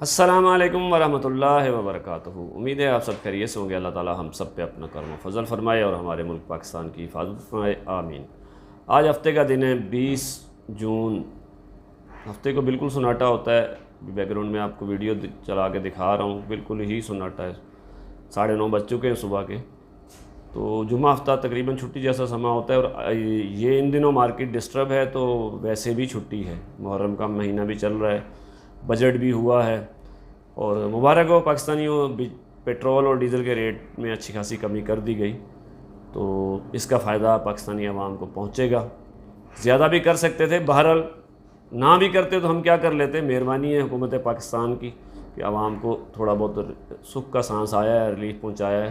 अस्सलाम वालेकुम वरहमतुल्लाहि वबरकातुहू। उम्मीद है आप सब खैरियत से होंगे। अल्लाह ताला हम सब पे अपना करम फजल फरमाए और हमारे मुल्क पाकिस्तान की हिफाजत फरमाए, आमीन। आज हफ्ते का दिन है 20 जून। हफ्ते को बिल्कुल सन्नाटा होता है। बैकग्राउंड में आपको वीडियो चला के दिखा रहा हूँ, बिल्कुल ही सन्नाटा है। 9:30 बज चुके हैं सुबह के। तो जुम्मा हफ्ता तकरीबन छुट्टी जैसा समय होता है और ये इन दिनों मार्केट डिस्टर्ब है, तो वैसे भी छुट्टी है। मुहर्रम का महीना भी चल रहा है, बजट भी हुआ है और मुबारक हो पाकिस्तानियों, पेट्रोल और डीज़ल के रेट में अच्छी खासी कमी कर दी गई, तो इसका फ़ायदा पाकिस्तानी अवाम को पहुँचेगा। ज़्यादा भी कर सकते थे, बहरहाल ना भी करते तो हम क्या कर लेते। मेहरबानी है हुकूमत पाकिस्तान की कि आवाम को थोड़ा बहुत सुख का सांस आया है, रिलीफ पहुँचाया है।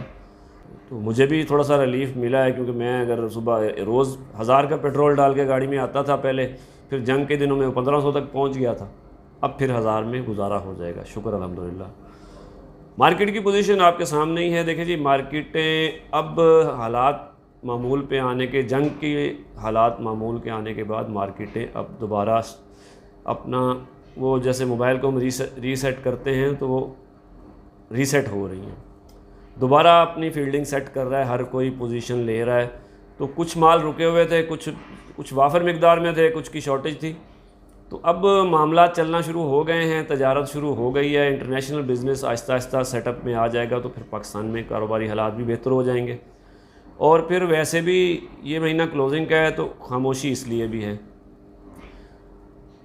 तो मुझे भी थोड़ा सा रिलीफ मिला है, क्योंकि मैं अगर सुबह रोज़ 1000 का पेट्रोल डाल के गाड़ी में आता था पहले, फिर जंग के दिनों में 1500 तक पहुंच गया था, अब फिर 1000 में गुजारा हो जाएगा। शुक्र अल्हम्दुलिल्लाह। मार्केट की पोजीशन आपके सामने ही है। देखिए जी, मार्केटें अब हालात मामूल पे आने के, जंग के हालात मामूल के आने के बाद मार्केटें अब दोबारा अपना वो जैसे मोबाइल को हम रीसेट करते हैं, तो वो रीसेट हो रही हैं, दोबारा अपनी फील्डिंग सेट कर रहा है, हर कोई पोजीशन ले रहा है। तो कुछ माल रुके हुए थे, कुछ वाफर मिकदार में थे, कुछ की शॉर्टेज थी, तो अब मामला चलना शुरू हो गए हैं, तजारत शुरू हो गई है। International business Aahista Aahista setup में आ जाएगा, तो फिर पाकिस्तान में कारोबारी हालात भी बेहतर हो जाएंगे। और फिर वैसे भी ये महीना क्लोजिंग का है, तो खामोशी इसलिए भी है।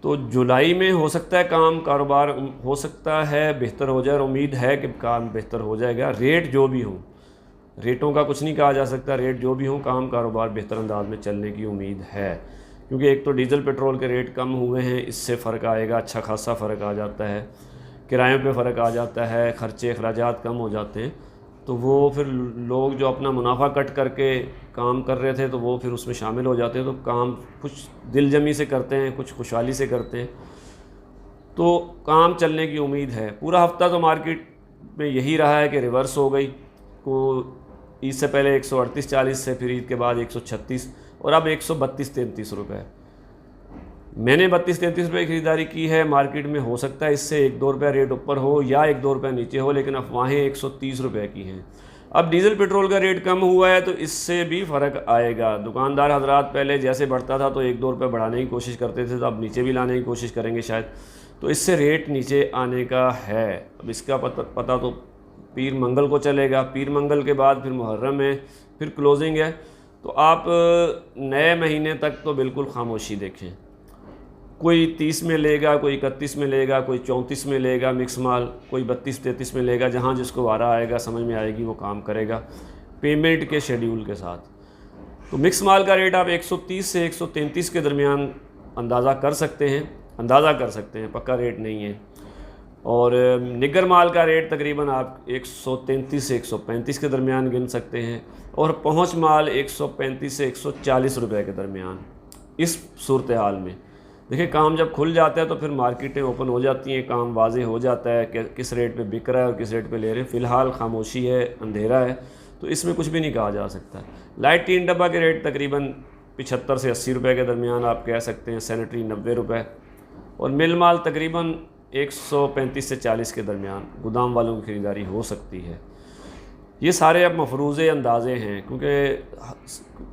तो जुलाई में हो सकता है कारोबार हो सकता है बेहतर हो जाए, और उम्मीद है कि काम बेहतर हो जाएगा। रेट जो भी हो, रेटों का कुछ नहीं कहा जा सकता, रेट जो भी हो, कारोबार बेहतर अंदाज में चलने की उम्मीद है। क्योंकि एक तो डीज़ल पेट्रोल के रेट कम हुए हैं, इससे फ़र्क आएगा, अच्छा खासा फ़र्क आ जाता है। किरायों पे फ़र्क आ जाता है, ख़र्चे अखराजात कम हो जाते हैं, तो वो फिर लोग जो अपना मुनाफा कट करके काम कर रहे थे, तो वो फिर उसमें शामिल हो जाते हैं। तो काम कुछ दिल जमी से करते हैं, कुछ खुशहाली से करते हैं, तो काम चलने की उम्मीद है। पूरा हफ्ता तो मार्केट में यही रहा है कि रिवर्स हो गई। को ईद से पहले 138.40 से, फिर ईद के बाद 136 और अब 132-33 रुपये। मैंने 32-33 रुपये की ख़रीदारी की है। मार्केट में हो सकता है इससे 1-2 रुपये रेट ऊपर हो या 1-2 रुपये नीचे हो, लेकिन अफवाहें 130 रुपये की हैं। अब डीज़ल पेट्रोल का रेट कम हुआ है, तो इससे भी फ़र्क आएगा। दुकानदार हजरात पहले जैसे बढ़ता था तो 1-2 रुपये बढ़ाने की कोशिश करते थे, तो अब नीचे भी लाने की कोशिश करेंगे शायद, तो इससे रेट नीचे आने का है। अब इसका पता तो पीर मंगल को चलेगा। पीर मंगल के बाद फिर मुहर्रम है, फिर क्लोजिंग है, तो आप नए महीने तक तो बिल्कुल खामोशी देखें। कोई 30 में लेगा, कोई 31 में लेगा, कोई 34 में लेगा मिक्स माल, कोई 32-33 में लेगा। जहाँ जिसको वारा आएगा, समझ में आएगी, वो काम करेगा पेमेंट के शेड्यूल के साथ। तो मिक्स माल का रेट आप 130 से 133 के दरमियान अंदाज़ा कर सकते हैं, पक्का रेट नहीं है। और निगर माल का रेट तकरीबन आप 133 से 135 के दरमियान गिन सकते हैं, और पहुँच माल 135 से 140 रुपये के दरमियान। इस सूरत हाल में देखिए, काम जब खुल जाता है तो फिर मार्केटें ओपन हो जाती हैं, काम वाज़े हो जाता है कि किस रेट पे बिक रहा है और किस रेट पे ले रहे हैं। फ़िलहाल खामोशी है, अंधेरा है, तो इसमें कुछ भी नहीं कहा जा सकता। लाइट 3 डब्बा के रेट तकरीबन 75 से 80 रुपये के दरमियान आप कह सकते हैं। सैनिटरी 90 रुपये, और मिल माल तकरीबन 135 से 40 के दरमियान गोदाम वालों की ख़रीदारी हो सकती है। ये सारे अब मफरूज़े अंदाज़े हैं, क्योंकि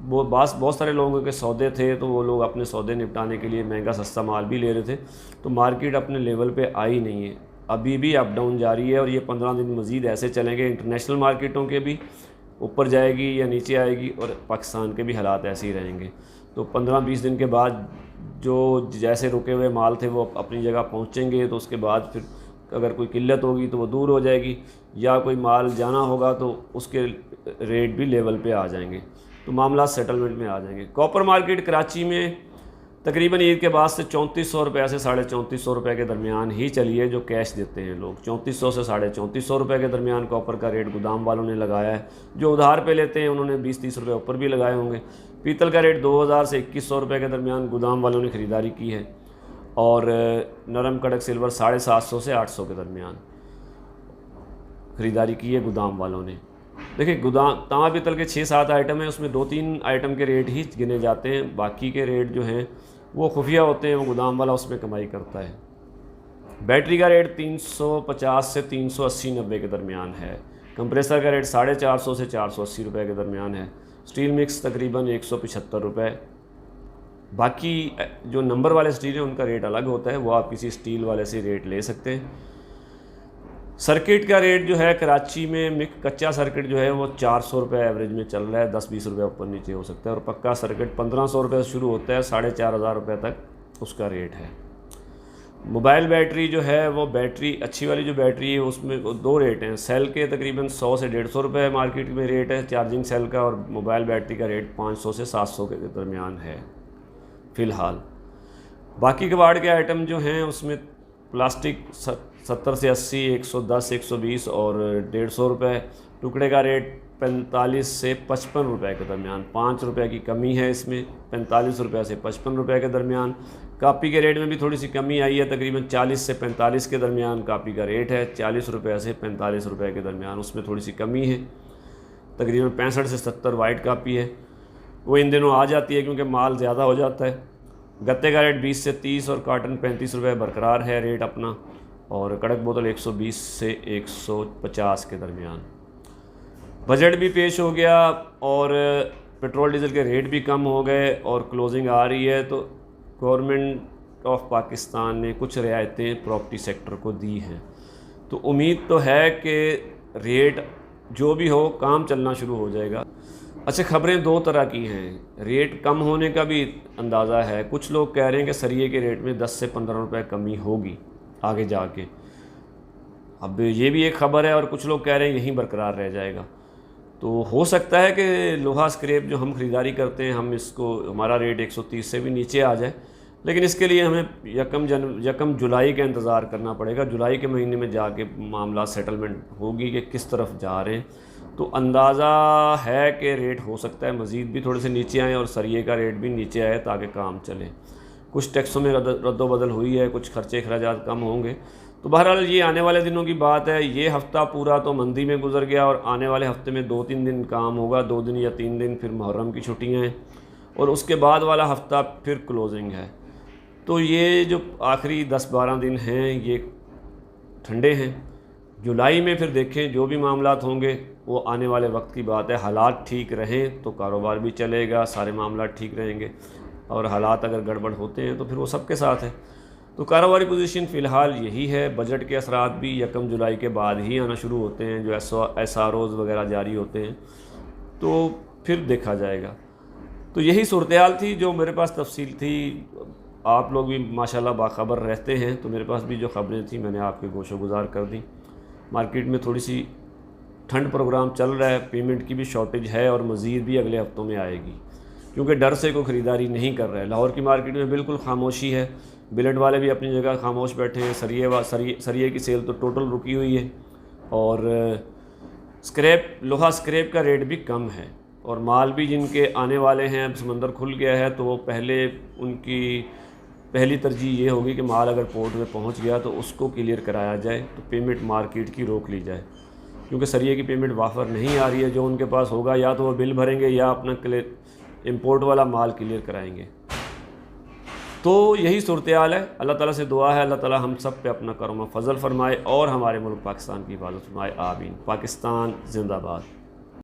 वो बहुत सारे लोगों के सौदे थे, तो वो लोग अपने सौदे निपटाने के लिए महंगा सस्ता माल भी ले रहे थे, तो मार्केट अपने लेवल पे आई नहीं है, अभी भी अप डाउन जारी है। और ये 15 दिन मज़ीद ऐसे चलेंगे। इंटरनेशनल मार्केटों के भी ऊपर जाएगी या नीचे आएगी, और पाकिस्तान के भी हालात ऐसे ही रहेंगे। तो 15-20 दिन के बाद जो जैसे रुके हुए माल थे वो अपनी जगह पहुँचेंगे, तो उसके बाद फिर अगर कोई किल्लत होगी तो वो दूर हो जाएगी, या कोई माल जाना होगा तो उसके रेट भी लेवल पे आ जाएंगे, तो मामला सेटलमेंट में आ जाएंगे। कॉपर मार्केट कराची में तकरीबन ईद के बाद से 3400 रुपये से 3450 रुपये के दरमियान ही चली है, जो कैश देते हैं लोग। 3400 से 3450 रुपये के दरमियान कॉपर का रेट गोदाम वालों ने लगाया है। जो उधार पे लेते हैं उन्होंने 20-30 रुपये ऊपर भी लगाए होंगे। पीतल का रेट 2000 से 2100 रुपये के दरमियान गोदाम वालों ने ख़रीदारी की है, और नरम कड़क सिल्वर 750 से 800 के दरमियान ख़रीदारी की है गोदाम वालों ने। देखिए, गोदाम तांबा पीतल के 6-7 आइटम हैं, उसमें 2-3 आइटम के रेट ही गिने जाते हैं, बाकी के रेट जो हैं वो खुफिया होते हैं, वो गोदाम वाला उसमें कमाई करता है। बैटरी का रेट 350 से 380-90 के दरमियान है। कंप्रेसर का रेट 450 से 480 रुपये के दरमियान है। स्टील मिक्स तकरीबन 175 रुपये। बाकी जो नंबर वाले स्टील हैं उनका रेट अलग होता है, वो आप किसी स्टील वाले से रेट ले सकते हैं। सर्किट का रेट जो है कराची में कच्चा सर्किट जो है वो 400 रुपये एवरेज में चल रहा है, 10-20 रुपये ऊपर नीचे हो सकता है। और पक्का सर्किट 1500 रुपये से शुरू होता है, 4500 रुपये तक उसका रेट है। मोबाइल बैटरी जो है वो बैटरी अच्छी वाली जो बैटरी है उसमें दो रेट हैं। सेल के तकरीबन 100 से 150 रुपये मार्केट में रेट है चार्जिंग सेल का, और मोबाइल बैटरी का रेट 500 से 700 के दरमियान है फ़िलहाल। बाकी कबाड़ के आइटम जो हैं उसमें प्लास्टिक 70 से 80, 110, 120 और 150 रुपये। टुकड़े का रेट 45 से 55 रुपये के दरमियान, 5 रुपये की कमी है इसमें, 45 रुपये से 55 रुपये के दरमियान। कापी के रेट में भी थोड़ी सी कमी आई है, तकरीबन 40 से 45 के दरमियान कापी का रेट है, 40 रुपये से 45 रुपये के दरमियान उसमें थोड़ी सी कमी है। तकरीबन 65 से 70 वाइट कापी है, वो इन दिनों आ जाती है क्योंकि माल ज़्यादा हो जाता है। गत्ते का रेट 20 से 30 और कॉटन 35 रुपये बरकरार है रेट अपना, और कड़क बोतल 120 से 150 के दरमियान। बजट भी पेश हो गया और पेट्रोल डीज़ल के रेट भी कम हो गए और क्लोजिंग आ रही है, तो गवर्नमेंट ऑफ पाकिस्तान ने कुछ रियायतें प्रॉपर्टी सेक्टर को दी हैं। तो उम्मीद तो है कि रेट जो भी हो काम चलना शुरू हो जाएगा। अच्छा, खबरें दो तरह की हैं। रेट कम होने का भी अंदाज़ा है, कुछ लोग कह रहे हैं कि सरिये के रेट में 10 से 15 रुपये कमी होगी आगे जाके। अब ये भी एक ख़बर है, और कुछ लोग कह रहे हैं यहीं बरकरार रह जाएगा। तो हो सकता है कि लोहा स्क्रैप जो हम ख़रीदारी करते हैं, हम इसको हमारा रेट 130 से भी नीचे आ जाए, लेकिन इसके लिए हमें यकम जुलाई का इंतज़ार करना पड़ेगा। जुलाई के महीने में जाके मामला सेटलमेंट होगी कि किस तरफ जा रहे हैं। तो अंदाज़ा है कि रेट हो सकता है मज़ीद भी थोड़े से नीचे आए और सरिये का रेट भी नीचे आए ताकि काम चले। कुछ टैक्सों में रद्दोबदल हुई है, कुछ खर्चे अखराजात कम होंगे। तो बहरहाल ये आने वाले दिनों की बात है। ये हफ़्ता पूरा तो मंदी में गुजर गया और आने वाले हफ्ते में 2-3 दिन काम होगा, 2 दिन या 3 दिन, फिर मुहर्रम की छुट्टियाँ हैं और उसके बाद वाला हफ़्ता फिर क्लोजिंग है। तो ये जो आखिरी 10-12 दिन हैं ये ठंडे हैं। जुलाई में फिर देखें जो भी मामलात होंगे वो आने वाले वक्त की बात है। हालात ठीक रहें तो कारोबार भी चलेगा, सारे मामलात ठीक रहेंगे, और हालात अगर गड़बड़ होते हैं तो फिर वो सबके साथ है। तो कारोबारी पोजीशन फ़िलहाल यही है। बजट के असरात भी 1 जुलाई के बाद ही आना शुरू होते हैं, जो SROs वगैरह जारी होते हैं, तो फिर देखा जाएगा। तो यही सूरत-ए-हाल थी जो मेरे पास तफसील थी। आप लोग भी माशाल्लाह बाखबर रहते हैं, तो मेरे पास भी जो ख़बरें थी मैंने आपके गोशो गुजार कर दी। मार्केट में थोड़ी सी ठंड प्रोग्राम चल रहा है, पेमेंट की भी शॉर्टेज है और मज़ीद भी अगले हफ्तों में आएगी, क्योंकि डर से कोई ख़रीदारी नहीं कर रहा है। लाहौर की मार्केट में बिल्कुल खामोशी है, बिलेट वाले भी अपनी जगह खामोश बैठे हैं। सरिये की सेल तो टोटल रुकी हुई है, और लोहा स्क्रैप का रेट भी कम है, और माल भी जिनके आने वाले हैं, अब समंदर खुल गया है तो वो उनकी पहली तरजीह ये होगी कि माल अगर पोर्ट में पहुंच गया तो उसको क्लियर कराया जाए, तो पेमेंट मार्केट की रोक ली जाए, क्योंकि सरिये की पेमेंट वाफर नहीं आ रही है। जो उनके पास होगा या तो वो बिल भरेंगे या अपना इंपोर्ट वाला माल क्लियर कराएंगे। तो यही सूरत-ए-हाल है। अल्लाह ताला से दुआ है अल्लाह ताला हम सब पे अपना करम व फजल फरमाए और हमारे मुल्क पाकिस्तान की हिफाजत फरमाए। आमीन। पाकिस्तान जिंदाबाद।